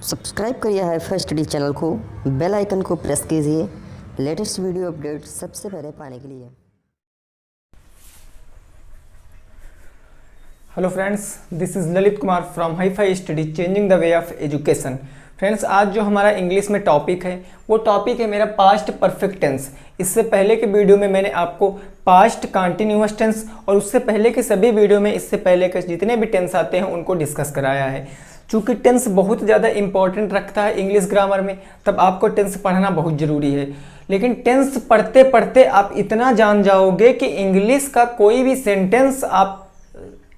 Subscribe करिए hi fi study channel को, bell icon को प्रेस कीजिए लेटेस्ट वीडियो अपडेट सबसे पहले पाने के लिए। Hello friends, this is Lalit Kumar from hi fi study changing the way of education. Friends, आज जो हमारा इंग्लिश में टॉपिक है वो टॉपिक है मेरा पास्ट परफेक्ट टेंस। इससे पहले के वीडियो में मैंने आपको पास्ट कंटिन्यूअस टेंस और उससे पहले के सभी वीडियो में इससे पहले के जितने भी टेंस आते हैं उनको डिस्कस कराया है। चूँकि टेंस बहुत ज़्यादा इंपॉर्टेंट रखता है इंग्लिश ग्रामर में, तब आपको टेंस पढ़ना बहुत ज़रूरी है। लेकिन टेंस पढ़ते पढ़ते आप इतना जान जाओगे कि इंग्लिश का कोई भी सेंटेंस आप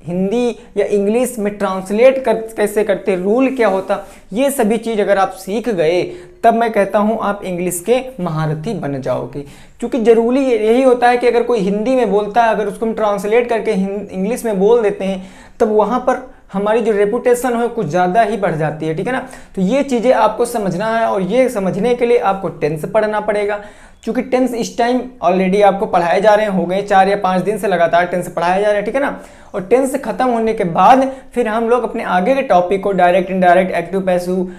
हिंदी या इंग्लिश में ट्रांसलेट कैसे करते, रूल क्या होता, ये सभी चीज़ अगर आप सीख गए तब मैं कहता हूँ आप इंग्लिश के महारथी बन जाओगे। क्योंकि ज़रूरी यही होता है कि अगर कोई हिंदी में बोलता है, अगर उसको हम ट्रांसलेट करके इंग्लिश में बोल देते हैं तब वहाँ पर हमारी जो रेपुटेशन है कुछ ज़्यादा ही बढ़ जाती है, ठीक है ना। तो ये चीज़ें आपको समझना है और ये समझने के लिए आपको टेंस पढ़ना पड़ेगा। क्योंकि टेंस इस टाइम ऑलरेडी आपको पढ़ाए जा रहे हैं, हो गए 4 या 5 दिन से लगातार टेंस पढ़ाया जा रहा है, ठीक है ना। और टेंस खत्म होने के बाद फिर हम लोग अपने आगे के टॉपिक को direct indirect active passive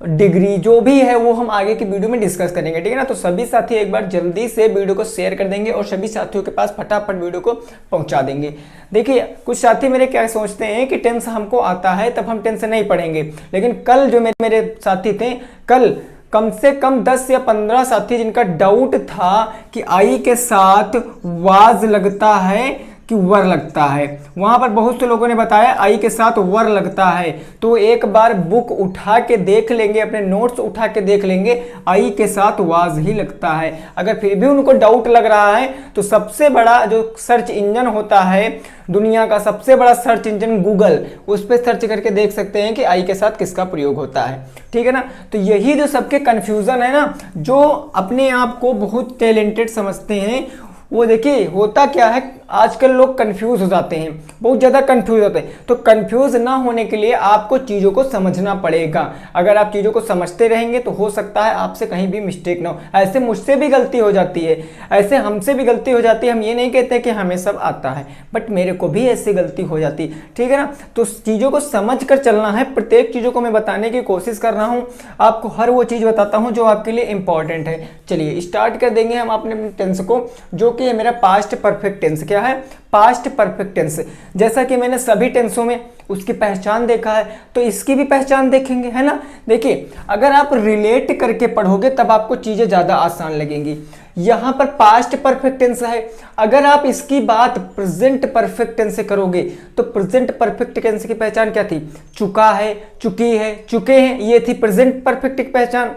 degree जो भी है वो हम आगे की वीडियो में डिस्कस करेंगे, ठीक है ना। तो सभी साथी एक बार जल्दी से वीडियो को शेयर कर देंगे और सभी साथियों के पास फटाफट वीडियो को पहुंचा देंगे। देखिए, कुछ साथी मेरे क्या सोचते हैं कि टेंस हमको आता है तब हम टेंस नहीं पढ़ेंगे, लेकिन कल जो मेरे साथी थे, कल कम से कम 10 या 15 साथी जिनका डाउट था कि आई के साथ वाज लगता है कि वर लगता है, वहां पर बहुत से लोगों ने बताया आई के साथ वर लगता है। तो एक बार बुक उठा के देख लेंगे, अपने नोट्स उठा के देख लेंगे, आई के साथ वाज ही लगता है। अगर फिर भी उनको डाउट लग रहा है तो सबसे बड़ा जो सर्च इंजन होता है दुनिया का, सबसे बड़ा सर्च इंजन गूगल, उस पर सर्च करके देख सकते हैं कि आई के साथ किसका प्रयोग होता है, ठीक है ना। तो यही जो सबके कन्फ्यूजन है ना, जो अपने आप को बहुत टैलेंटेड समझते हैं, वो देखिए होता क्या है, आजकल लोग कंफ्यूज हो जाते हैं, बहुत ज़्यादा कंफ्यूज होते हैं। तो कंफ्यूज ना होने के लिए आपको चीज़ों को समझना पड़ेगा। अगर आप चीज़ों को समझते रहेंगे तो हो सकता है आपसे कहीं भी मिस्टेक ना हो। ऐसे मुझसे भी गलती हो जाती है, ऐसे हमसे भी गलती हो जाती है। हम ये नहीं कहते कि हमें सब आता है, बट मेरे को भी ऐसी गलती हो जाती है, ठीक है ना। तो चीज़ों को समझ कर चलना है। प्रत्येक चीज़ों को मैं बताने की कोशिश कर रहा हूँ, आपको हर वो चीज़ बताता हूँ जो आपके लिए इंपॉर्टेंट है। चलिए स्टार्ट कर देंगे हम अपने टेंस को, जो कि मेरा पास्ट परफेक्ट टेंस। क्या है? Past perfect tense. जैसा कि मैंने सभी टेंसों में उसकी पहचान देखा है, तो इसकी भी पहचान देखेंगे, है ना। देखिए, अगर आप रिलेट करके पढ़ोगे तब आपको चीजें ज्यादा आसान लगेंगी। यहां पर पास्ट परफेक्ट टेंस है, अगर आप इसकी बात प्रेजेंट परफेक्ट टेंस से करोगे तो प्रेजेंट परफेक्ट टेंस की पहचान क्या थी? चुका है, चुकी है, चुके हैं, ये थी प्रेजेंट परफेक्ट की पहचान।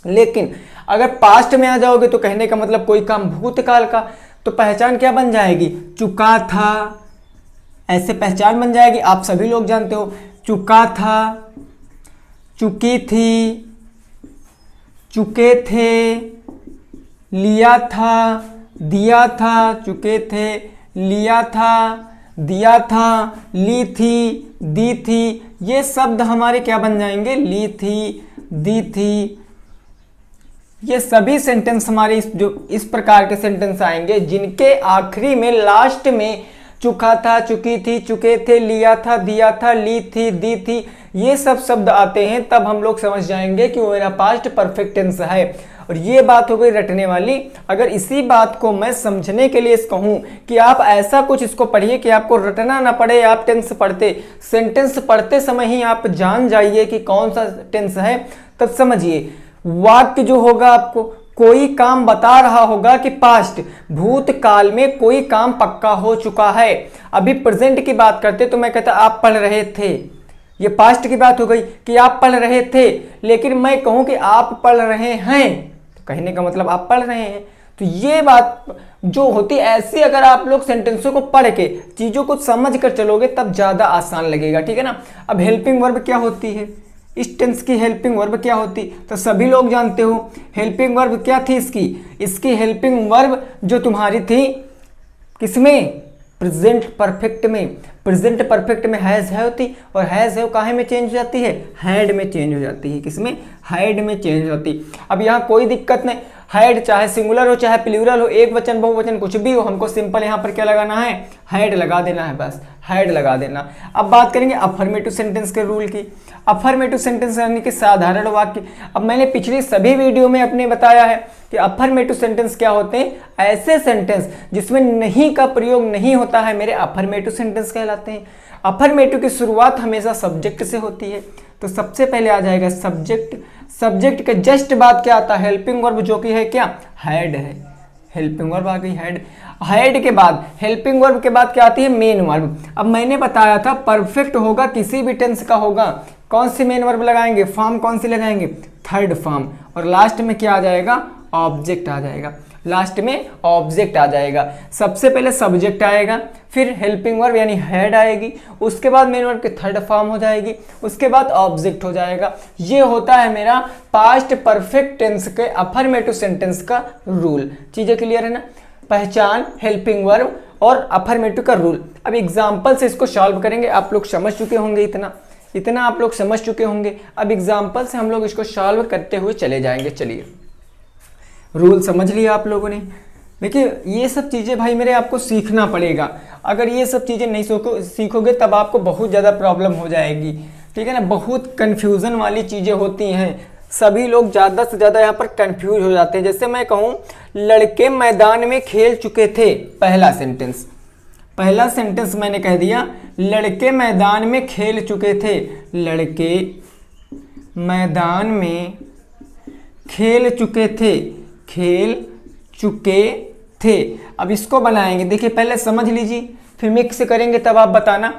लेकिन अगर पास्ट में आ जाओगे तो कहने का मतलब कोई काम भूतकाल का, तो पहचान क्या बन जाएगी? चुका था, ऐसे पहचान बन जाएगी। आप सभी लोग जानते हो, चुका था, चुकी थी, चुके थे, लिया था, दिया था, चुके थे, लिया था, दिया था, ली थी, दी थी, ये शब्द हमारे क्या बन जाएंगे? ली थी, दी थी। ये सभी सेंटेंस हमारे इस प्रकार के सेंटेंस आएंगे जिनके आखिरी में लास्ट में चुका था, चुकी थी, चुके थे, लिया था, दिया था, ली थी, दी थी, ये सब शब्द आते हैं। तब हम लोग समझ जाएंगे कि वो मेरा पास्ट परफेक्ट टेंस है। और ये बात हो गई रटने वाली। अगर इसी बात को मैं समझने के लिए कहूँ कि आप ऐसा कुछ इसको पढ़िए कि आपको रटना ना पड़े, आप टेंस पढ़ते, सेंटेंस पढ़ते समय ही आप जान जाइए कि कौन सा टेंस है, तब समझिए। वाक्य जो होगा, आपको कोई काम बता रहा होगा कि पास्ट, भूतकाल में कोई काम पक्का हो चुका है। अभी प्रेजेंट की बात करते तो मैं कहता आप पढ़ रहे थे, ये पास्ट की बात हो गई कि आप पढ़ रहे थे। लेकिन मैं कहूं कि आप पढ़ रहे हैं, तो कहने का मतलब आप पढ़ रहे हैं। तो ये बात जो होती है, ऐसे अगर आप लोग सेंटेंसों को पढ़ के चीजों को समझ कर चलोगे तब ज्यादा आसान लगेगा, ठीक है ना। अब हेल्पिंग वर्ब क्या होती है? इस टेंस की हेल्पिंग वर्ब क्या होती? तो सभी लोग जानते हो हेल्पिंग वर्ब क्या थी इसकी हेल्पिंग वर्ब जो तुम्हारी थी किसमें? प्रेजेंट परफेक्ट में। प्रेजेंट परफेक्ट में हैज है होती, और हैज है काहे में चेंज हो जाती है? हैड में चेंज हो जाती है। किसमें? हैड में चेंज हो जाती है। अब यहाँ कोई दिक्कत नहीं, हैड, चाहे सिंगुलर हो चाहे प्लूरल हो, एक वचन बहुवचन कुछ भी हो, हमको सिंपल यहाँ पर क्या लगाना है, हैड लगा देना है, बस हैड लगा देना। अब बात करेंगे अफर्मेटिव सेंटेंस के रूल की। अफर्मेटिव सेंटेंस यानी कि साधारण वाक्य। अब मैंने पिछली सभी वीडियो में अपने बताया है कि अफर्मेटिव सेंटेंस क्या होते हैं, ऐसे सेंटेंस जिसमें नहीं का प्रयोग नहीं होता है मेरे अफर्मेटिव सेंटेंस कहलाते हैं। अफर्मेटिव की शुरुआत हमेशा सब्जेक्ट से होती है, तो सबसे पहले आ जाएगा सब्जेक्ट। सब्जेक्ट के जस्ट बाद क्या आता है, हेल्पिंग वर्ब, जो कि है क्या, हैड है। हेल्पिंग वर्ब आ गई हैड। हैड के बाद, हेल्पिंग वर्ब के बाद क्या आती है, मेन वर्ब। अब मैंने बताया था परफेक्ट होगा किसी भी टेंस का होगा, कौन सी मेन वर्ब लगाएंगे, फॉर्म कौन सी लगाएंगे, थर्ड फॉर्म, और लास्ट में क्या आ जाएगा, ऑब्जेक्ट आ जाएगा। लास्ट में ऑब्जेक्ट आ जाएगा। सबसे पहले सब्जेक्ट आएगा, फिर हेल्पिंग वर्ब यानी हेड आएगी, उसके बाद मेन वर्ब की थर्ड फॉर्म हो जाएगी, उसके बाद ऑब्जेक्ट हो जाएगा। ये होता है मेरा पास्ट परफेक्ट टेंस के अफर्मेटिव सेंटेंस का रूल। चीजें क्लियर है ना, पहचान, हेल्पिंग वर्ब और अफर्मेटिव का रूल। अब एग्जाम्पल से इसको सॉल्व करेंगे, आप लोग समझ चुके होंगे, इतना आप लोग समझ चुके होंगे। अब एग्जाम्पल से हम लोग इसको सॉल्व करते हुए चले जाएंगे। चलिए, रूल समझ लिया आप लोगों ने। देखिए ये सब चीज़ें भाई मेरे आपको सीखना पड़ेगा। अगर ये सब चीज़ें नहीं सीखोगे तब आपको बहुत ज़्यादा प्रॉब्लम हो जाएगी, ठीक है ना। बहुत कन्फ्यूज़न वाली चीज़ें होती हैं, सभी लोग ज़्यादा से ज़्यादा यहाँ पर कन्फ्यूज हो जाते हैं। जैसे मैं कहूँ लड़के मैदान में खेल चुके थे, पहला सेंटेंस मैंने कह दिया लड़के मैदान में खेल चुके थे। लड़के मैदान में खेल चुके थे। अब इसको बनाएंगे, देखिए पहले समझ लीजिए फिर मिक्स करेंगे तब आप बताना।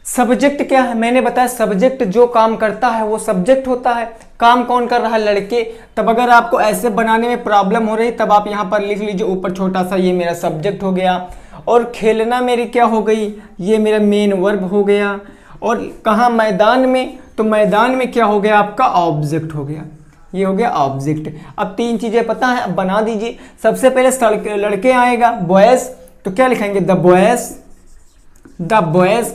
सब्जेक्ट क्या है, मैंने बताया सब्जेक्ट जो काम करता है वो सब्जेक्ट होता है। काम कौन कर रहा है, लड़के। तब अगर आपको ऐसे बनाने में प्रॉब्लम हो रही तब आप यहाँ पर लिख लीजिए ऊपर छोटा सा, ये मेरा सब्जेक्ट हो गया, और खेलना मेरी क्या हो गई, ये मेरा मेन वर्ब हो गया। और कहाँ, मैदान में, तो मैदान में क्या हो गया आपका, ऑब्जेक्ट हो गया, ये हो गया ऑब्जेक्ट। अब तीन चीजें पता है, अब बना दीजिए। सबसे पहले लड़के आएगा, बॉयज, तो क्या लिखेंगे, द बॉयज,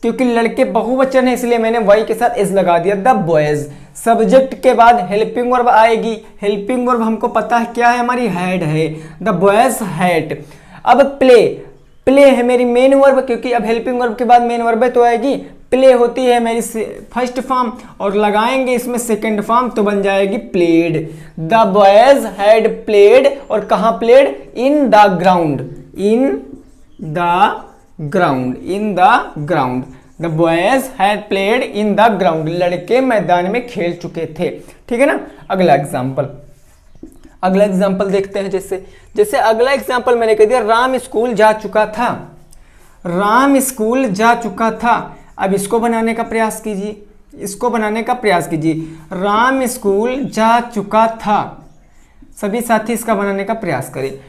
क्योंकि लड़के बहुवचन है इसलिए मैंने वाई के साथ एस लगा दिया, द बॉयज। सब्जेक्ट के बाद हेल्पिंग वर्ब आएगी, हेल्पिंग वर्ब हमको पता है क्या है, हमारी हैड है, द बॉयज हैड। अब प्ले है मेरी मेन वर्ब, क्योंकि अब हेल्पिंग वर्ब के बाद मेन वर्ब तो आएगी, प्ले होती है मेरी फर्स्ट फॉर्म, और लगाएंगे इसमें सेकंड फॉर्म तो बन जाएगी played. The boys had played, और कहाँ played, in the ground, the boys had played in the ground. लड़के मैदान में खेल चुके थे, ठीक है ना। अगला एग्जाम्पल देखते हैं। जैसे अगला एग्जाम्पल मैंने कह दिया राम स्कूल जा चुका था। अब इसको बनाने का प्रयास कीजिए, राम स्कूल जा चुका था। सभी साथी इसका बनाने का प्रयास करें।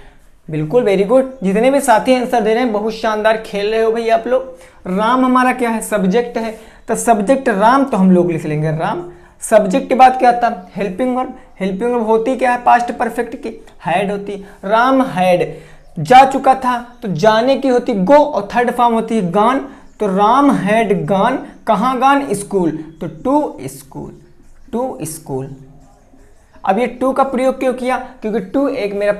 बिल्कुल, वेरी गुड। जितने भी साथी आंसर दे रहे हैं बहुत शानदार खेल रहे हो भाई आप लोग। राम हमारा क्या है, सब्जेक्ट है, तो सब्जेक्ट राम, तो हम लोग लिख लेंगे राम। सब्जेक्ट के बाद क्या आता है, हेल्पिंग वर्ब होती क्या है, पास्ट परफेक्ट की, हैड होती। राम हैड जा चुका था, तो जाने की होती गो, और थर्ड फॉर्म होती है गॉन, तो राम हैड गॉन। कहाँ गॉन, स्कूल, तो टू स्कूल। अब ये टू का प्रयोग क्यों किया, क्योंकि टू एक मेरा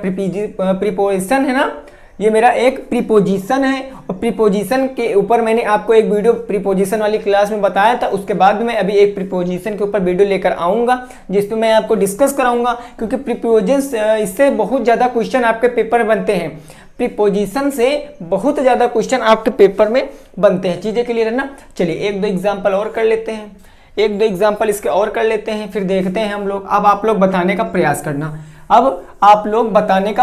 प्रीपोजिशन है ना, ये मेरा एक प्रीपोजिशन है, और प्रीपोजिशन के ऊपर मैंने आपको एक वीडियो प्रीपोजिशन वाली क्लास में बताया था। उसके बाद मैं अभी एक प्रीपोजिशन के ऊपर वीडियो लेकर आऊँगा जिसमें मैं आपको डिस्कस कराऊंगा, क्योंकि प्रीपोजिशन इससे बहुत ज़्यादा क्वेश्चन आपके पेपर बनते हैं। प्रीपोजिशन से बहुत ज़्यादा क्वेश्चन आपके पेपर में बनते हैं। चीज़ें क्लियर है ना। चलिए एक दो एग्जाम्पल और कर लेते हैं, इसके और कर लेते हैं, फिर देखते हैं हम लोग। अब आप लोग बताने का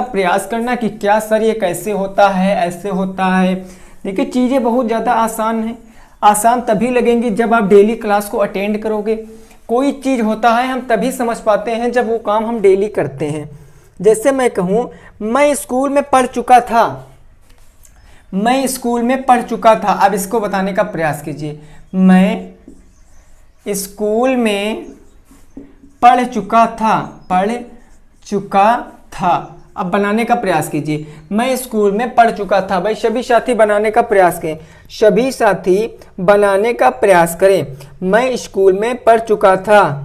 प्रयास करना, कि क्या सर ये कैसे होता है, ऐसे होता है। देखिए चीज़ें बहुत ज़्यादा आसान है, आसान तभी लगेंगी जब आप डेली क्लास को अटेंड करोगे। कोई चीज़ होता है हम तभी समझ पाते हैं जब वो काम हम डेली करते हैं। जैसे मैं कहूँ मैं स्कूल में पढ़ चुका था, अब इसको बताने का प्रयास कीजिए। मैं स्कूल में पढ़ चुका था। अब बनाने का प्रयास कीजिए, मैं स्कूल में पढ़ चुका था। भाई सभी साथी बनाने का प्रयास करें, मैं स्कूल में पढ़ चुका था।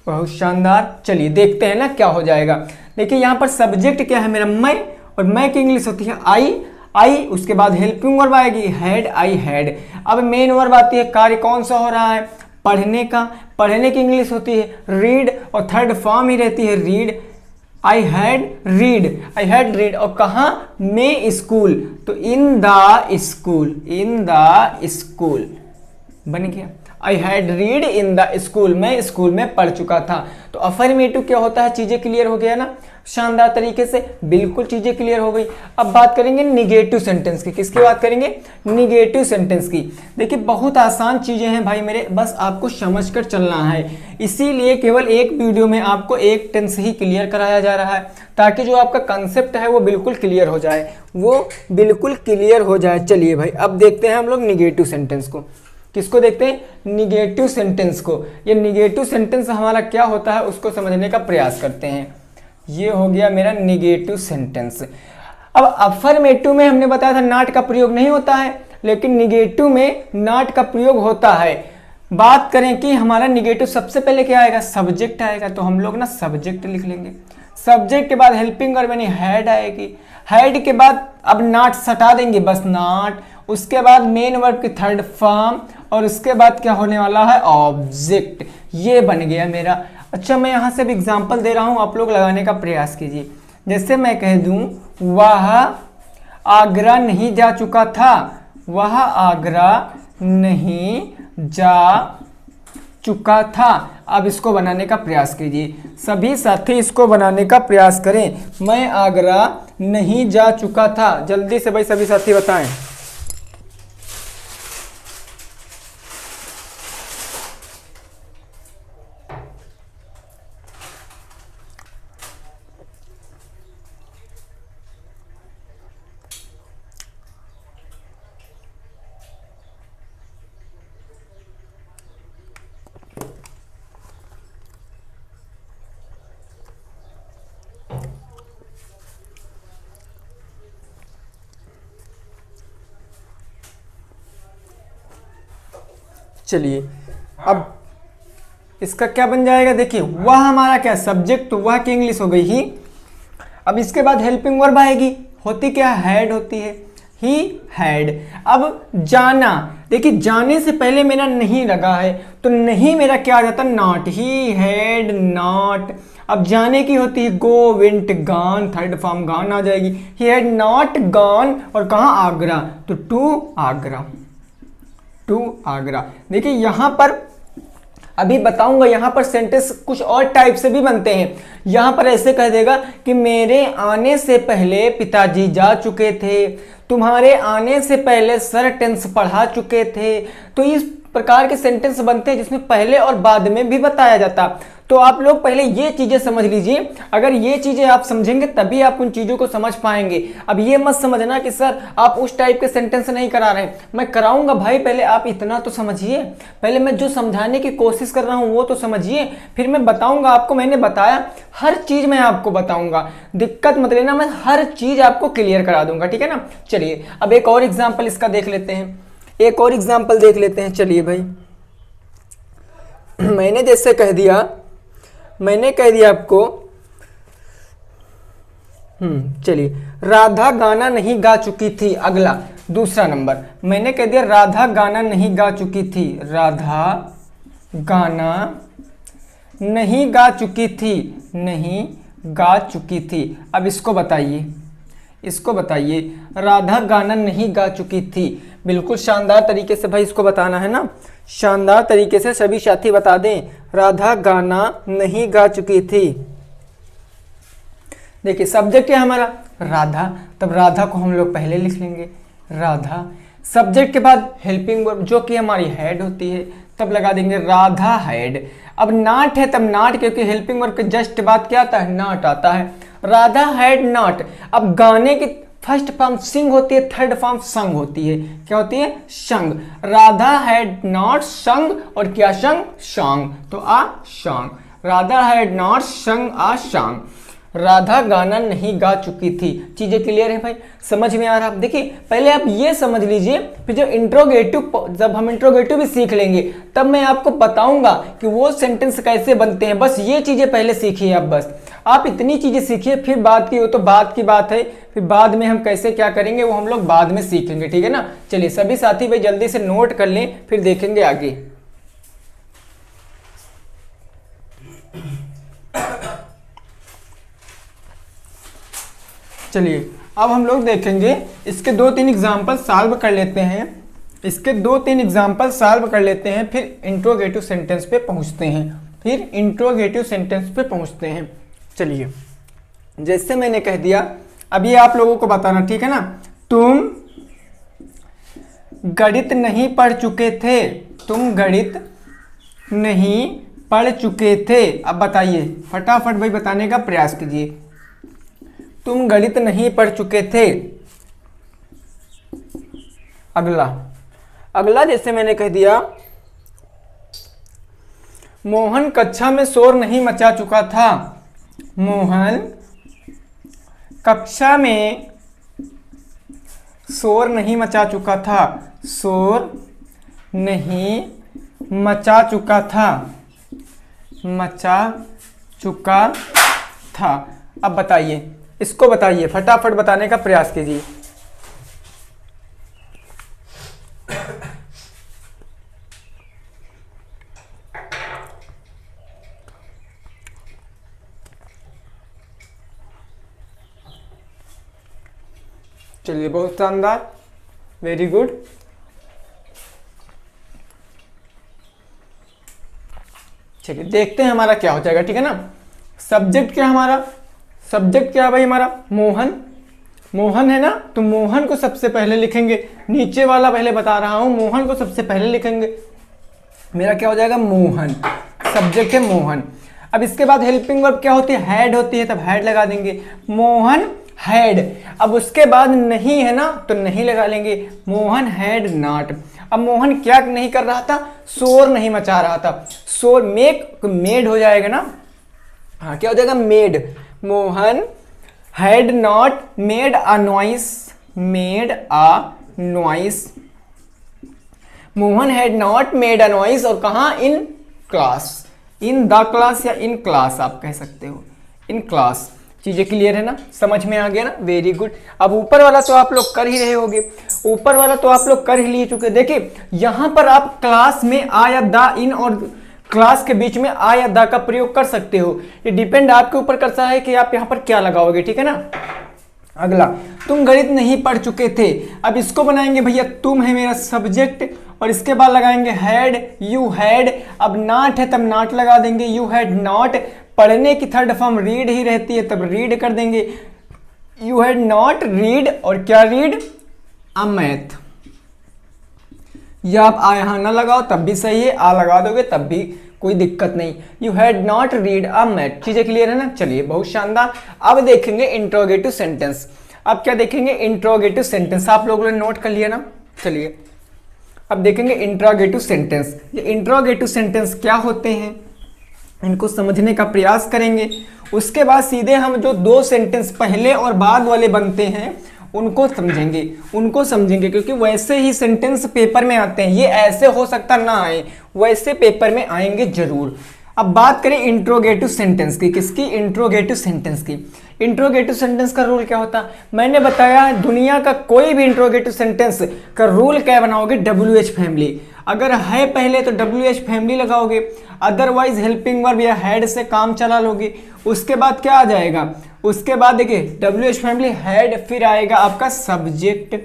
बहुत शानदार। चलिए देखते हैं ना क्या हो जाएगा। देखिए यहाँ पर सब्जेक्ट क्या है मेरा, मैं, और मैं की इंग्लिश होती है आई, उसके बाद हेल्पिंग वर्ब आएगी हैड, आई हैड। अब मेन वर्ब आती है, कार्य कौन सा हो रहा है, पढ़ने का। पढ़ने की इंग्लिश होती है रीड, और थर्ड फॉर्म ही रहती है रीड। आई हैड रीड, और कहाँ, में स्कूल, तो इन द स्कूल बन गया। I had read in the school, मैं स्कूल में पढ़ चुका था। तो अफर्मेटिव क्या होता है, चीजें क्लियर हो गया ना शानदार तरीके से, बिल्कुल चीजें क्लियर हो गई। अब बात करेंगे निगेटिव सेंटेंस की। किसकी बात करेंगे, निगेटिव सेंटेंस की। देखिए बहुत आसान चीजें हैं भाई मेरे, बस आपको समझकर चलना है। इसीलिए केवल एक वीडियो में आपको एक टेंस ही क्लियर कराया जा रहा है, ताकि जो आपका कंसेप्ट है वो बिल्कुल क्लियर हो जाए, चलिए भाई अब देखते हैं हम लोग निगेटिव सेंटेंस को। किसको देखते हैं, निगेटिव सेंटेंस को। ये निगेटिव सेंटेंस हमारा क्या होता है उसको समझने का प्रयास करते हैं। ये हो गया मेरा निगेटिव सेंटेंस। अब अफर्मेटिव में हमने बताया था नॉट का प्रयोग नहीं होता है, लेकिन निगेटिव में नॉट का प्रयोग होता है। बात करें कि हमारा निगेटिव सबसे पहले क्या आएगा, सब्जेक्ट आएगा, तो हम लोग ना सब्जेक्ट लिख लेंगे। सब्जेक्ट के बाद हेल्पिंग वर्ब यानी हैड आएगी। हैड के बाद अब नॉट सटा देंगे, बस नॉट। उसके बाद मेन वर्ब की थर्ड फॉर्म, और उसके बाद क्या होने वाला है, ऑब्जेक्ट। ये बन गया मेरा। अच्छा मैं यहाँ से भी एग्जांपल दे रहा हूँ, आप लोग लगाने का प्रयास कीजिए। जैसे मैं कह दूं वह आगरा नहीं जा चुका था, वह आगरा नहीं जा चुका था। अब इसको बनाने का प्रयास कीजिए, सभी साथी इसको बनाने का प्रयास करें। मैं आगरा नहीं जा चुका था, जल्दी से भाई सभी साथी बताएं। चलिए अब इसका क्या बन जाएगा, देखिए वह हमारा क्या सब्जेक्ट, तो वह की इंग्लिश हो गई ही। अब इसके बाद हेल्पिंग वर्ब आएगी, होती क्या हैड होती है, ही हैड। अब जाना, देखिए जाने से पहले मेरा नहीं लगा है, तो नहीं मेरा क्या आ जाता, नॉट, ही हैड नॉट। अब जाने की होती है go, went, gone, third form gone आ जाएगी। ही हैड नॉट गॉन, और कहाँ, आगरा, तो टू आगरा। देखिए यहां पर अभी बताऊंगा, यहां पर सेंटेंस कुछ और टाइप से भी बनते हैं। यहां पर ऐसे कह देगा कि मेरे आने से पहले पिताजी जा चुके थे, तुम्हारे आने से पहले सर टेंस पढ़ा चुके थे। तो इस प्रकार के सेंटेंस बनते हैं जिसमें पहले और बाद में भी बताया जाता। तो आप लोग पहले ये चीजें समझ लीजिए, अगर ये चीजें आप समझेंगे तभी आप उन चीजों को समझ पाएंगे। अब ये मत समझना कि सर आप उस टाइप के सेंटेंस नहीं करा रहे हैं, मैं कराऊंगा भाई, पहले आप इतना तो समझिए। पहले मैं जो समझाने की कोशिश कर रहा हूं वो तो समझिए, फिर मैं बताऊंगा आपको। मैंने बताया हर चीज मैं आपको बताऊंगा, दिक्कत मत लेना, मैं हर चीज आपको क्लियर करा दूंगा, ठीक है ना। चलिए अब एक और एग्जाम्पल इसका देख लेते हैं, चलिए भाई मैंने जैसे कह दिया आपको, चलिए राधा गाना नहीं गा चुकी थी। अगला दूसरा नंबर मैंने कह दिया राधा गाना नहीं गा चुकी थी, राधा गाना नहीं गा चुकी थी। अब इसको बताइए राधा गाना नहीं गा चुकी थी। बिल्कुल शानदार तरीके से भाई इसको बताना है ना, शानदार तरीके से सभी साथी बता दें, राधा गाना नहीं गा चुकी थी। देखिए सब्जेक्ट है हमारा राधा, तब राधा को हम लोग पहले लिख लेंगे, राधा। सब्जेक्ट के बाद हेल्पिंग वर्ब जो कि हमारी हेड होती है, तब लगा देंगे राधा हेड। अब नॉट है तब नॉट, क्योंकि हेल्पिंग वर्ब के जस्ट बाद क्या आता है, नॉट आता है। Radha had not. अब गाने की फर्स्ट फॉर्म सिंग होती है, थर्ड फॉर्म संग होती है, क्या होती है, संग। राधा हैड नॉट संग, और क्या संग, सॉन्ग, तो आ सॉन्ग। राधा हैड नॉट संग आ सॉन्ग। राधा गाना नहीं गा चुकी थी। चीजें क्लियर है भाई, समझ में आ रहा है? देखिए पहले आप ये समझ लीजिए, फिर जब हम इंट्रोगेटिव भी सीख लेंगे तब मैं आपको बताऊंगा कि वो सेंटेंस कैसे बनते हैं। बस ये चीजें पहले सीखिए आप इतनी चीजें सीखिए, फिर बात की हो तो बात की बात है, फिर बाद में हम कैसे क्या करेंगे वो हम लोग बाद में सीखेंगे, ठीक है ना। चलिए सभी साथी भाई जल्दी से नोट कर लें, फिर देखेंगे आगे। चलिए अब हम लोग देखेंगे इसके 2-3 एग्जाम्पल सॉल्व कर लेते हैं, फिर इंट्रोगेटिव सेंटेंस पे पहुंचते हैं, फिर जैसे मैंने कह दिया, अब ये आप लोगों को बताना, ठीक है ना। तुम गणित नहीं पढ़ चुके थे, अब बताइए फटाफट भाई बताने का प्रयास कीजिए। तुम गणित नहीं पढ़ चुके थे। अगला जैसे मैंने कह दिया, मोहन कक्षा में शोर नहीं मचा चुका था। मोहन कक्षा में शोर नहीं मचा चुका था। अब बताइए, इसको बताइए, फटाफट बताने का प्रयास कीजिए। चलिए बहुत शानदार, वेरी गुड। चलिए देखते हैं हमारा क्या हो जाएगा, ठीक है ना। सब्जेक्ट क्या भाई हमारा मोहन है ना, तो मोहन को सबसे पहले लिखेंगे। नीचे वाला पहले बता रहा हूं, मोहन को सबसे पहले लिखेंगे। मेरा क्या हो जाएगा, मोहन, सब्जेक्ट है मोहन। अब इसके बाद हेल्पिंग वर्ब क्या होती है, हैड होती है, तब हैड लगा देंगे, मोहन हैड। अब उसके बाद नहीं है ना, तो नहीं लगा लेंगे, मोहन हैड नॉट। अब मोहन क्या नहीं कर रहा था, शोर नहीं मचा रहा था। शोर मेड हो जाएगा ना, हाँ क्या हो जाएगा, made. Mohan had not made a noise, Mohan had not made a noise. और कहा, in class, in the class या इन क्लास आप कह सकते हो, इन क्लास। चीजें क्लियर है ना, समझ में आ गया ना, वेरी गुड। अब ऊपर वाला तो आप लोग कर ही रहे होगे, लिए चुके। देखिए यहां पर आप क्लास में आ या द, इन और क्लास के बीच में आ या द का प्रयोग कर सकते हो। ये डिपेंड आपके ऊपर करता है कि आप यहाँ पर क्या लगाओगे, ठीक है ना। अगला, तुम गणित नहीं पढ़ चुके थे। अब इसको बनाएंगे भैया, तुम है मेरा सब्जेक्ट और इसके बाद लगाएंगे हैड, यू हैड। अब नॉट है तब नॉट लगा देंगे, यू हैड नॉट। पढ़ने की थर्ड फॉर्म रीड ही रहती है, तब रीड कर देंगे, यू हैड नॉट रीड। और क्या रीड, अ मैथ। या आप आ यहां ना लगाओ तब भी सही है, आ लगा दोगे तब भी कोई दिक्कत नहीं, you had not read a math. चीजें क्लियर है ना, चलिए बहुत शानदार। अब देखेंगे इंट्रोगेटिव सेंटेंस। अब क्या देखेंगे, इंट्रोगेटिव सेंटेंस। आप लोगों ने नोट कर लिया ना, चलिए अब देखेंगे इंट्रोगेटिव सेंटेंस। ये इंट्रोगेटिव सेंटेंस क्या होते हैं, इनको समझने का प्रयास करेंगे। उसके बाद सीधे हम जो 2 सेंटेंस पहले और बाद वाले बनते हैं उनको समझेंगे, क्योंकि वैसे ही सेंटेंस पेपर में आते हैं। ये ऐसे हो सकता ना आए, वैसे पेपर में आएंगे जरूर। अब बात करें इंट्रोगेटिव सेंटेंस की, किसकी, इंट्रोगेटिव सेंटेंस की। इंट्रोगेटिव सेंटेंस का रूल क्या होता, मैंने बताया दुनिया का कोई भी इंट्रोगेटिव सेंटेंस का रूल क्या बनाओगे, WH फैमिली। अगर है पहले तो WH फैमिली लगाओगे, अदरवाइज हेल्पिंग वर्ब या हेड से काम चला लोगे। उसके बाद क्या आ जाएगा, उसके बाद देखिए WH फैमिली हेड, फिर आएगा आपका सब्जेक्ट,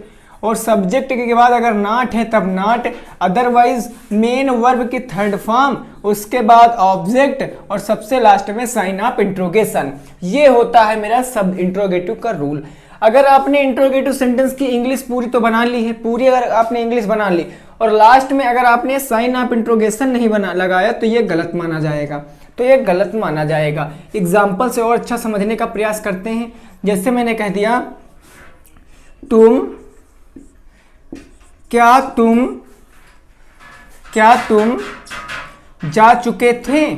और सब्जेक्ट के बाद अगर नॉट है तब नॉट, अदरवाइज मेन वर्ब की थर्ड फॉर्म, उसके बाद ऑब्जेक्ट, और सबसे लास्ट में साइन ऑफ इंट्रोगेशन। ये होता है मेरा सब इंट्रोगेटिव का रूल। अगर आपने इंट्रोगेटिव सेंटेंस की इंग्लिश पूरी तो बना ली है, पूरी अगर आपने इंग्लिश बना ली और लास्ट में अगर आपने साइन ऑफ इंट्रोगेशन नहीं लगाया तो ये गलत माना जाएगा, एग्जाम्पल से और अच्छा समझने का प्रयास करते हैं। जैसे मैंने कह दिया, क्या तुम जा चुके थे,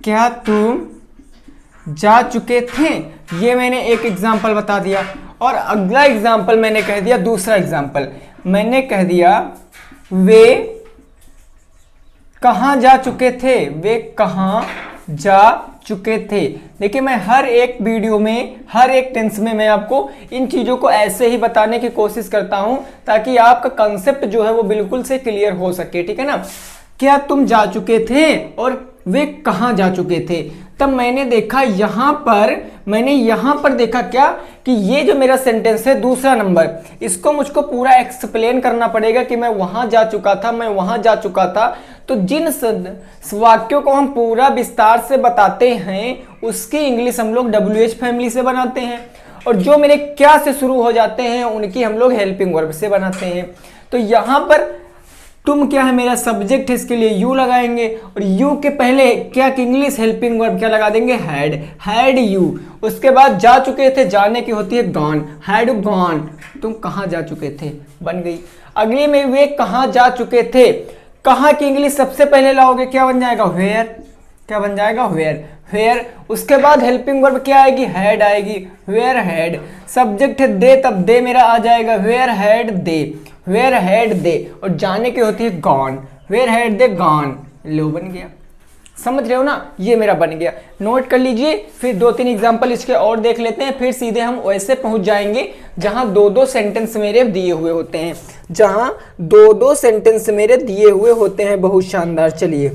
क्या तुम जा चुके थे, ये मैंने एक एग्जाम्पल बता दिया। और अगला एग्जाम्पल मैंने कह दिया, दूसरा एग्जाम्पल मैंने कह दिया वे कहाँ जा चुके थे, वे कहाँ जा चुके थे। देखिए मैं हर एक वीडियो में, हर एक टेंस में मैं आपको इन चीज़ों को ऐसे ही बताने की कोशिश करता हूं ताकि आपका कंसेप्ट जो है वो बिल्कुल से क्लियर हो सके, ठीक है ना। क्या तुम जा चुके थे और वे कहाँ जा चुके थे। तब मैंने देखा यहाँ पर, मैंने यहाँ पर देखा क्या कि ये जो मेरा सेंटेंस है दूसरा नंबर, इसको मुझको पूरा एक्सप्लेन करना पड़ेगा कि मैं वहाँ जा चुका था, मैं वहाँ जा चुका था। तो जिन वाक्यों को हम पूरा विस्तार से बताते हैं उसकी इंग्लिश हम लोग WH फैमिली से बनाते हैं, और जो मेरे क्या से शुरू हो जाते हैं उनकी हम लोग हेल्पिंग वर्ब से बनाते हैं। तो यहाँ पर तुम क्या है मेरा सब्जेक्ट है, इसके लिए यू लगाएंगे, और यू के पहले क्या कि इंग्लिश हेल्पिंग वर्ब क्या लगा देंगे, हैड यू। उसके बाद जा चुके थे, जाने की होती है गॉन, हैड गॉन। तुम कहाँ जा चुके थे, बन गई। अगले में वे कहाँ जा चुके थे, कहाँ की इंग्लिश सबसे पहले लाओगे, क्या बन जाएगा, वेयर। क्या बन जाएगा, वेयर। उसके बाद हेल्पिंग वर्ब क्या आएगी, हैड आएगी, वेयर हैड। सब्जेक्ट है दे, तब दे मेरा आ जाएगा, वेयर हैड दे। और जाने की होती है gone, where had they gone. लो बन गया, समझ रहे हो ना, ये मेरा बन गया। नोट कर लीजिए, फिर 2-3 एग्जांपल इसके और देख लेते हैं, फिर सीधे हम वैसे पहुंच जाएंगे जहां 2-2 सेंटेंस मेरे दिए हुए होते हैं, जहां 2-2 सेंटेंस मेरे दिए हुए होते हैं। बहुत शानदार। चलिए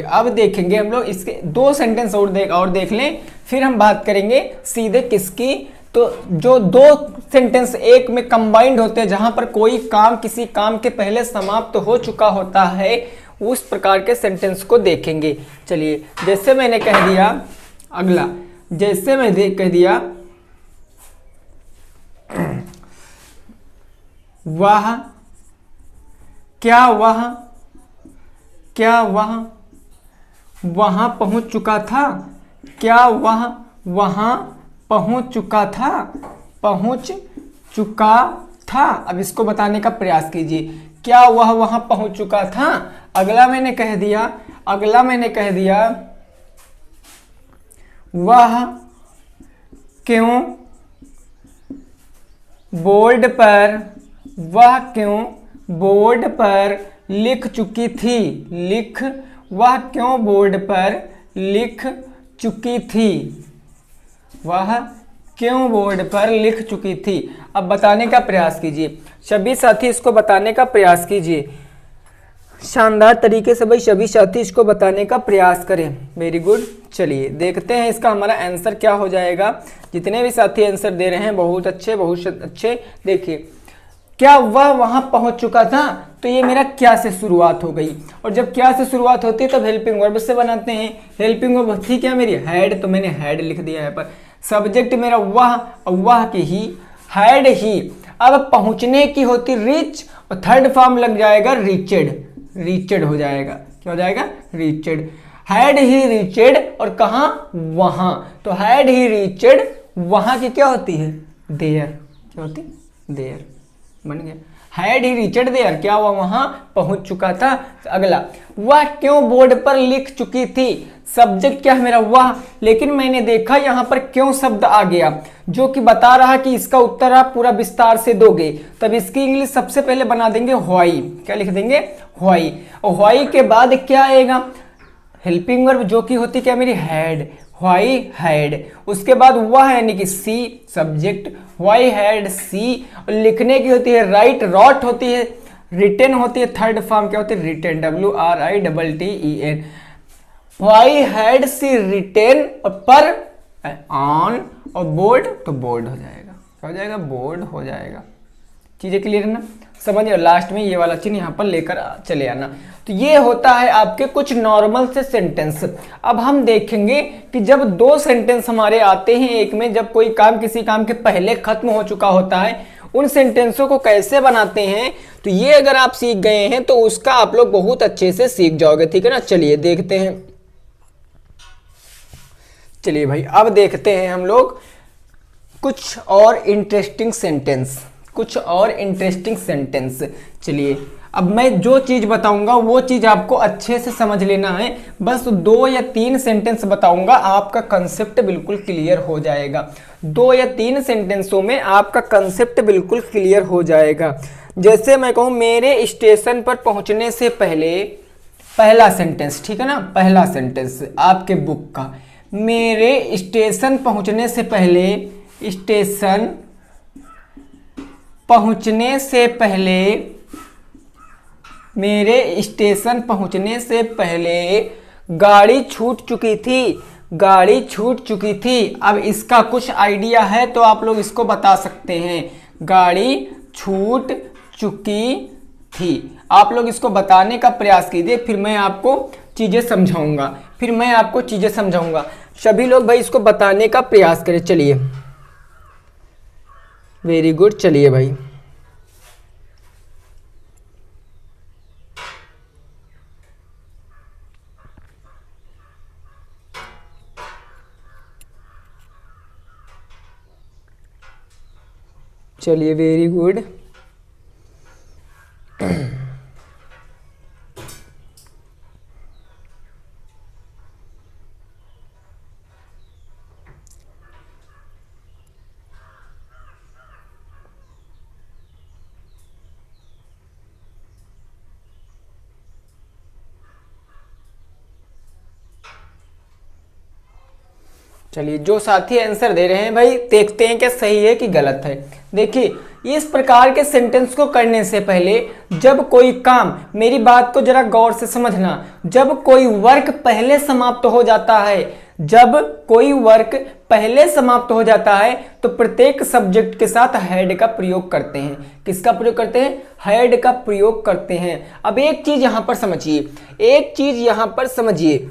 अब देखेंगे हम लोग इसके 2 सेंटेंस और देख लें, फिर हम बात करेंगे सीधे किसकी। तो जो 2 सेंटेंस एक में कंबाइंड होते हैं, जहां पर कोई काम किसी काम के पहले समाप्त हो चुका होता है, उस प्रकार के सेंटेंस को देखेंगे। चलिए जैसे मैंने कह दिया, अगला जैसे मैं कह दिया वह क्या वह वहां पहुंच चुका था, क्या वह वहां पहुंच चुका था। अब इसको बताने का प्रयास कीजिए, क्या वह वहां पहुंच चुका था। अगला मैंने कह दिया वह क्यों बोर्ड पर लिख चुकी थी, वह क्यों बोर्ड पर लिख चुकी थी। अब बताने का प्रयास कीजिए, सभी साथी इसको बताने का प्रयास कीजिए, शानदार तरीके से भाई सभी साथी इसको बताने का प्रयास करें। Very good. चलिए देखते हैं इसका हमारा आंसर क्या हो जाएगा। जितने भी साथी आंसर दे रहे हैं बहुत अच्छे। देखिए क्या वह वहां पहुंच चुका था, तो ये मेरा क्या से शुरुआत हो गई, और जब क्या से शुरुआत होती है तब हेल्पिंग वर्ब से बनाते हैं। हेल्पिंग वर्ब थी क्या मेरी, हैड, तो मैंने हैड लिख दिया है। पर सब्जेक्ट मेरा वह की ही, हैड ही। अब पहुंचने की होती रिच, और थर्ड फॉर्म लग जाएगा रीचेड हो जाएगा। क्या हो जाएगा, रीचेड। हैड ही रीचेड, और कहां, वहां। तो हैड ही रीचेड, वहां की क्या होती है, देयर। क्या होती, देयर। बन गया, हैड ही रीचेड देयर, क्या हुआ, वहां पहुंच चुका था। अगला, वह क्यों बोर्ड पर लिख चुकी थी। सब्जेक्ट क्या है मेरा, वह, लेकिन मैंने देखा यहां पर क्यों शब्द आ गया, जो कि बता रहा कि इसका उत्तर आप पूरा विस्तार से दोगे। तब इसकी इंग्लिश सबसे पहले बना देंगे व्हाई। क्या लिख देंगे, व्हाई। और व्हाई के बाद क्या आएगा, हेल्पिंग वर्ब, जो कि होती क्या मेरी, हैड, व्हाई हैड। उसके बाद वह यानी कि सी, सब्जेक्ट, व्हाई हैड सी। और लिखने की होती है राइट, रॉट होती है, रिटेन होती है, थर्ड फॉर्म क्या होती है, written, WRITTEN। Why had she written, और पर ऑन, और बोर्ड, तो बोर्ड हो जाएगा। क्या हो जाएगा, बोर्ड हो जाएगा। चीजें क्लियर है ना, समझिए। लास्ट में ये वाला चिन्ह यहाँ पर लेकर चले आना। तो ये होता है आपके कुछ नॉर्मल से सेंटेंस। अब हम देखेंगे कि जब 2 सेंटेंस हमारे आते हैं एक में, जब कोई काम किसी काम के पहले खत्म हो चुका होता है, उन सेंटेंसों को कैसे बनाते हैं। तो ये अगर आप सीख गए हैं तो उसका आप लोग बहुत अच्छे से सीख जाओगे, ठीक है ना। चलिए देखते हैं। चलिए भाई अब देखते हैं हम लोग कुछ और इंटरेस्टिंग सेंटेंस। चलिए अब मैं जो चीज़ बताऊंगा वो चीज़ आपको अच्छे से समझ लेना है। बस 2 या 3 सेंटेंस बताऊंगा, आपका कंसेप्ट बिल्कुल क्लियर हो जाएगा। 2 या 3 सेंटेंसों में आपका कंसेप्ट बिल्कुल क्लियर हो जाएगा। जैसे मैं कहूँ मेरे स्टेशन पर पहुंचने से पहले, पहला सेंटेंस, ठीक है ना, पहला सेंटेंस आपके बुक का, मेरे स्टेशन पहुंचने से पहले, स्टेशन पहुंचने से पहले, मेरे स्टेशन पहुंचने से पहले गाड़ी छूट चुकी थी, गाड़ी छूट चुकी थी। अब इसका कुछ आइडिया है तो आप लोग इसको बता सकते हैं, गाड़ी छूट चुकी थी। आप लोग इसको बताने का प्रयास कीजिए, फिर मैं आपको चीज़ें समझाऊंगा, सभी लोग भाई इसको बताने का प्रयास करें। चलिए, वेरी गुड, चलिए भाई। चलिए, वेरी गुड। चलिए, जो साथी आंसर दे रहे हैं भाई, देखते हैं क्या सही है कि गलत है। देखिए, इस प्रकार के सेंटेंस को करने से पहले जब कोई काम, मेरी बात को जरा गौर से समझना, जब कोई वर्क पहले समाप्त हो जाता है, जब कोई वर्क पहले समाप्त हो जाता है तो प्रत्येक सब्जेक्ट के साथ हैड का प्रयोग करते हैं। किसका प्रयोग करते हैं? हैड का प्रयोग करते हैं। अब एक चीज यहां पर समझिए, एक चीज यहां पर समझिए।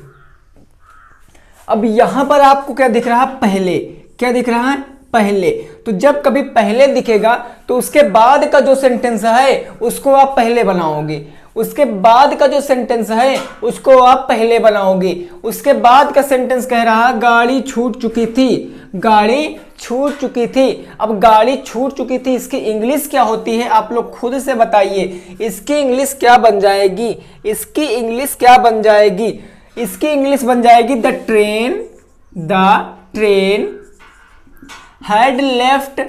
अब यहां पर आपको क्या दिख रहा है? पहले। क्या दिख रहा है? पहले। तो जब कभी पहले दिखेगा तो उसके बाद का जो सेंटेंस है उसको आप पहले बनाओगे, उसके बाद का जो सेंटेंस है उसको आप पहले बनाओगे। उसके बाद का सेंटेंस कह रहा है गाड़ी छूट चुकी थी, गाड़ी छूट चुकी थी। अब गाड़ी छूट चुकी थी, इसकी इंग्लिश क्या होती है? आप लोग खुद से बताइए, इसकी इंग्लिश क्या बन जाएगी? इसकी इंग्लिश क्या बन जाएगी? इसकी इंग्लिश बन जाएगी the train had left.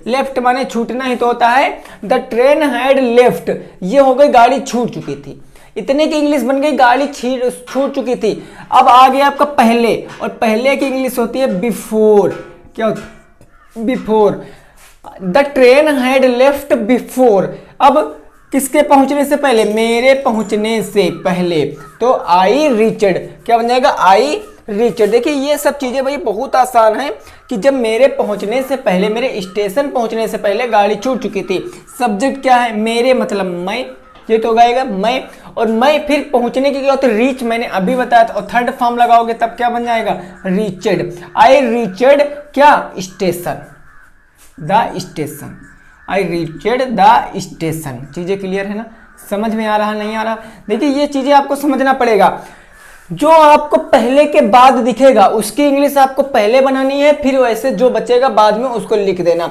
Left माने छूटना ही तो होता है। द ट्रेन हैड लेफ्ट, ये हो गई गाड़ी छूट चुकी थी। इतने की इंग्लिश बन गई गाड़ी छूट चुकी थी। अब आ गया आपका पहले, और पहले की इंग्लिश होती है बिफोर। क्या होती है? Before. The train had left before. अब किसके पहुंचने से पहले? मेरे पहुंचने से पहले। तो आई रीचड, क्या बन जाएगा? आई रीचड। देखिए, ये सब चीजें भाई बहुत आसान है कि जब मेरे पहुंचने से पहले, मेरे स्टेशन पहुंचने से पहले गाड़ी छूट चुकी थी। सब्जेक्ट क्या है? मेरे, मतलब मैं, ये तो गाएगा मैं। और मैं फिर पहुंचने की क्या होता है? रीच, मैंने अभी बताया था। और थर्ड फॉर्म लगाओगे तब क्या बन जाएगा? रीचड। आई रीचड क्या? Station, the station. I reached the station. चीजें क्लियर है ना? समझ में आ रहा, नहीं आ रहा? देखिए, ये चीजें आपको समझना पड़ेगा। जो आपको पहले के बाद दिखेगा उसकी इंग्लिश आपको पहले बनानी है, फिर वैसे जो बचेगा बाद में उसको लिख देना।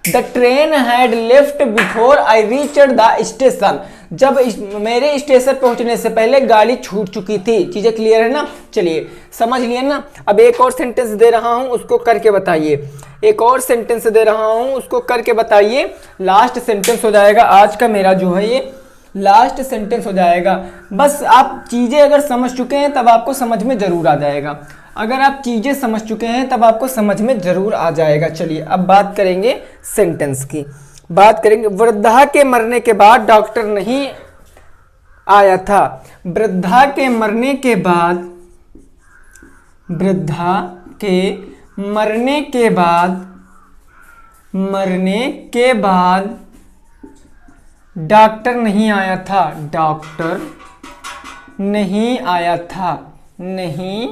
The train had left before I reached the station. जब मेरे स्टेशन पहुंचने से पहले गाड़ी छूट चुकी थी। चीजें क्लियर है ना? चलिए, समझ लिए ना? अब एक और सेंटेंस दे रहा हूं, उसको करके बताइए। एक और सेंटेंस दे रहा हूं, उसको करके बताइए। लास्ट सेंटेंस हो जाएगा आज का मेरा, जो है ये लास्ट सेंटेंस हो जाएगा। बस आप चीजें अगर समझ चुके हैं तब आपको समझ में जरूर आ जाएगा। अगर आप चीजें समझ चुके हैं तब आपको समझ में जरूर आ जाएगा। चलिए, अब बात करेंगे सेंटेंस की। बात करेंगे, वृद्धा के मरने के बाद डॉक्टर नहीं आया था। वृद्धा के मरने के बाद, वृद्धा के मरने के बाद, मरने के बाद डॉक्टर नहीं आया था। डॉक्टर नहीं आया था, नहीं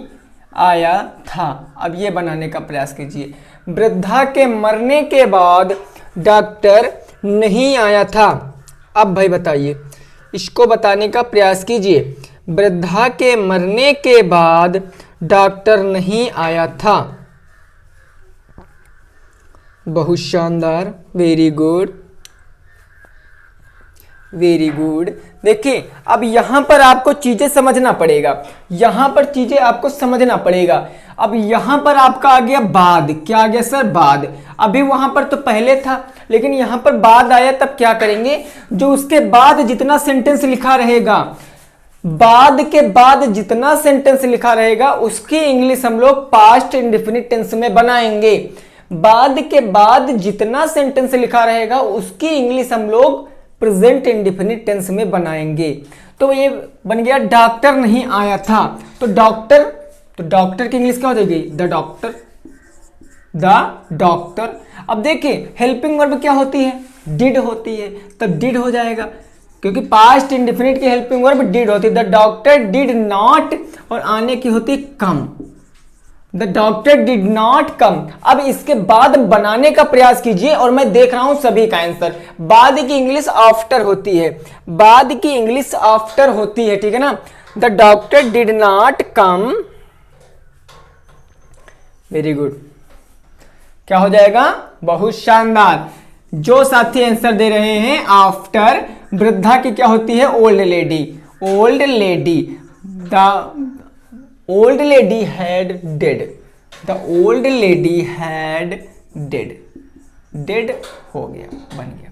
आया था। अब ये बनाने का प्रयास कीजिए। वृद्धा के मरने के बाद डॉक्टर नहीं आया था। अब भाई बताइए, इसको बताने का प्रयास कीजिए। वृद्धा के मरने के बाद डॉक्टर नहीं आया था। बहुत शानदार, वेरी गुड। Very good. देखिए अब यहां पर आपको चीजें समझना पड़ेगा, यहां पर चीजें आपको समझना पड़ेगा। अब यहां पर आपका आ गया बाद, क्या आ गया सर? बाद। अभी वहां पर तो पहले था, लेकिन यहां पर बाद आया, तब क्या करेंगे? जो उसके बाद जितना सेंटेंस लिखा रहेगा, बाद के बाद जितना सेंटेंस लिखा रहेगा उसकी इंग्लिश हम लोग पास्ट इंडेफिनिट टेंस में बनाएंगे। बाद के बाद जितना सेंटेंस लिखा रहेगा उसकी इंग्लिश हम लोग प्रेजेंट इंडेफिनिट टेंस में बनाएंगे। तो ये बन गया डॉक्टर नहीं आया था, तो डॉक्टर की इंग्लिश क्या हो जाएगी? The doctor, the doctor. अब देखिए हेल्पिंग वर्ब क्या होती है? डिड होती है, तब डिड हो जाएगा, क्योंकि पास्ट इंडेफिनिट की हेल्पिंग वर्ब डिड होती है। द डॉक्टर डिड नॉट, और आने की होती come. The doctor did not come. अब इसके बाद बनाने का प्रयास कीजिए और मैं देख रहा हूं सभी का आंसर। बाद की इंग्लिश आफ्टर होती है, बाद की इंग्लिश आफ्टर होती है, ठीक है ना? The doctor did not come. Very good. क्या हो जाएगा? बहुत शानदार। जो साथी आंसर दे रहे हैं आफ्टर, वृद्धा की क्या होती है? Old lady, old lady. The old lady had dead, the old lady had dead, dead हो गया, बन गया।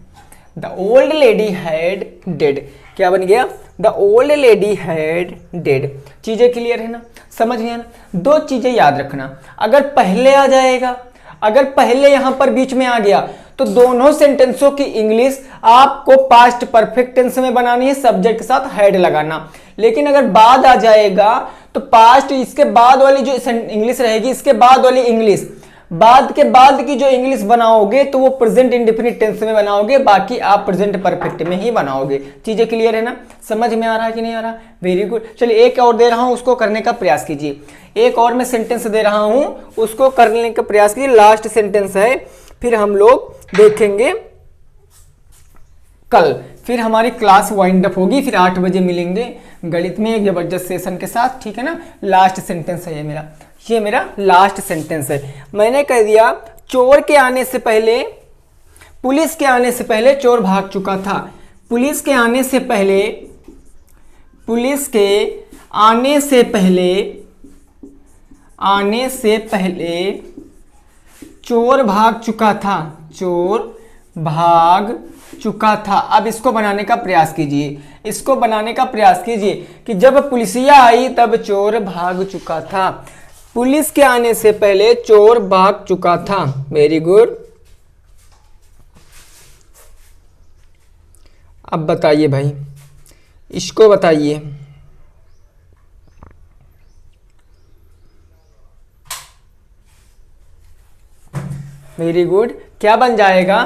The old lady had dead, क्या बन गया? The old lady had dead. चीजें क्लियर है ना? समझ गया ना? दो चीजें याद रखना, अगर पहले आ जाएगा, अगर पहले यहां पर बीच में आ गया तो दोनों सेंटेंसों की इंग्लिश आपको पास्ट परफेक्ट टेंस में बनानी है, सब्जेक्ट के साथ हैड लगाना। लेकिन अगर बाद आ जाएगा तो पास्ट, इसके बाद वाली जो इंग्लिश रहेगी, इसके बाद वाली इंग्लिश, बाद के बाद की जो इंग्लिश बनाओगे तो वो प्रेजेंट इंडेफिनिट टेंस में बनाओगे, बाकी आप प्रेजेंट परफेक्ट में ही बनाओगे। चीजें क्लियर है ना? समझ में आ रहा है कि नहीं आ रहा? Very good. चलिए एक और दे रहा हूं, उसको करने का प्रयास कीजिए। एक और मैं सेंटेंस दे रहा हूं, उसको करने का प्रयास कीजिए। लास्ट सेंटेंस है, फिर हम लोग देखेंगे कल, फिर हमारी क्लास वाइंड अप होगी, फिर 8 बजे मिलेंगे गणित में एक जबरदस्त सेशन के साथ, ठीक है ना? लास्ट सेंटेंस है ये मेरा लास्ट सेंटेंस है। मैंने कह दिया चोर के आने से पहले, पुलिस के आने से पहले चोर भाग चुका था। पुलिस के आने से पहले, पुलिस के आने से पहले, आने से पहले चोर भाग चुका था, चोर भाग चुका था। अब इसको बनाने का प्रयास कीजिए, इसको बनाने का प्रयास कीजिए कि जब पुलिसिया आई तब चोर भाग चुका था। पुलिस के आने से पहले चोर भाग चुका था। Very good. अब बताइए भाई, इसको बताइए। Very good. क्या बन जाएगा?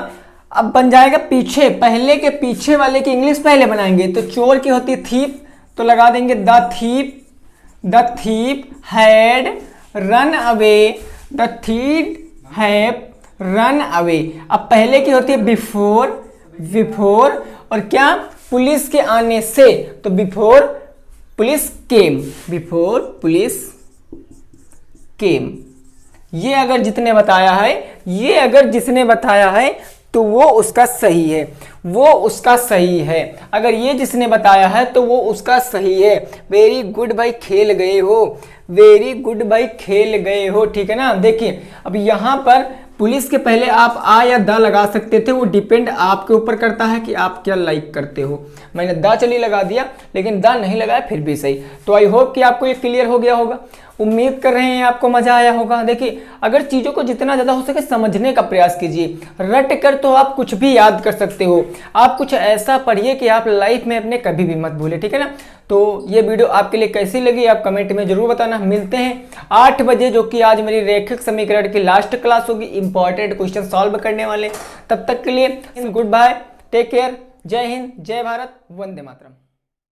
अब बन जाएगा पीछे, पहले के पीछे वाले की इंग्लिश पहले बनाएंगे। तो चोर की होती थीप, तो लगा देंगे the thief, the thief had run away, the thief have run away. अब पहले की होती है बिफोर, बिफोर, और क्या? पुलिस के आने से, तो बिफोर पुलिस केम, बिफोर पुलिस केम। ये अगर जितने बताया है, ये अगर जिसने बताया है तो वो उसका सही है, वो उसका सही है। अगर ये जिसने बताया है तो वो उसका सही है। वेरी गुड भाई, खेल गए हो, वेरी गुड भाई, खेल गए हो, ठीक है ना? देखिए अब यहाँ पर पुलिस के पहले आप आ या द लगा सकते थे, वो डिपेंड आपके ऊपर करता है कि आप क्या लाइक करते हो। मैंने द चलिए लगा दिया, लेकिन द नहीं लगाया फिर भी सही। तो आई होप कि आपको ये क्लियर हो गया होगा। उम्मीद कर रहे हैं आपको मजा आया होगा। देखिए अगर चीजों को जितना ज्यादा हो सके समझने का प्रयास कीजिए। रट कर तो आप कुछ भी याद कर सकते हो, आप कुछ ऐसा पढ़िए कि आप लाइफ में अपने कभी भी मत भूले, ठीक है ना? तो ये वीडियो आपके लिए कैसी लगी आप कमेंट में जरूर बताना। मिलते हैं 8 बजे, जो कि आज मेरी रैखिक समीकरण की लास्ट क्लास होगी, इंपॉर्टेंट क्वेश्चन सॉल्व करने वाले। तब तक के लिए गुड बाय, टेक केयर, जय हिंद, जय भारत, वंदे मातरम।